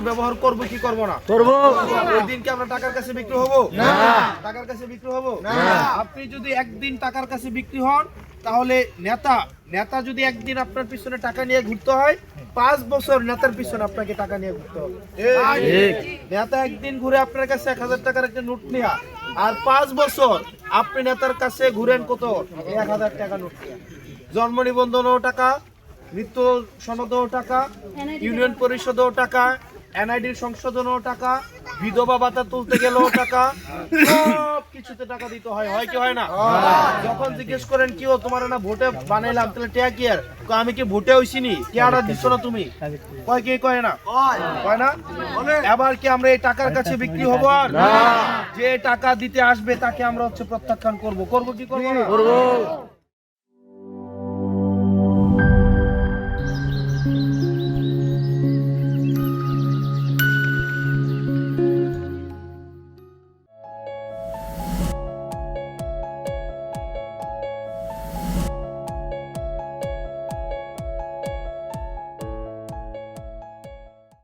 ব্যবহার করব কি করব না? করব। ওই দিন কি আমরা টাকার কাছে বিক্রি হব? না। টাকার কাছে বিক্রি হব না। আপনি যদি একদিন টাকার কাছে বিক্রি হন, তাহলে নেতা যদি একদিন আপনার পিছনে টাকা নিয়ে ঘুরতে হয়, 5 বছর নেতার পিছনে আপনাকে টাকা নিয়ে ঘুরতে হবে। ঠিক। নেতা একদিন ঘুরে আপনার কাছে 1000 টাকার একটা নোট নিয়া, আর 5 বছর আপনি নেতার কাছে ঘুরেন কত? 1000 টাকা নোট নিয়া। জন্ম নিবন্ধনও টাকা, মৃত্যু সনদও টাকা, ইউনিয়ন পরিষদও টাকা, এনআইডির সংশোধনও টাকা, বিধবা ভাতা তুলতে গেলেও টাকা, সব কিছুতে টাকা দিতে হয়। হয় কি হয় না? যখন জিজ্ঞেস করেন কি ও তোমার না ভোটে বানাইলাম, তাহলে টিয়া কি আর? কয় আমি কি ভোটে হইছিনি? টিয়াটা দিচ্ছ না তুমি? কয় কি কয় না? কয় না? এবার কি আমরা এই টাকার কাছে বিক্রি হব? আর যে টাকা দিতে আসবে তাকে আমরা প্রত্যাখ্যান করব। করব কি করব না? করব।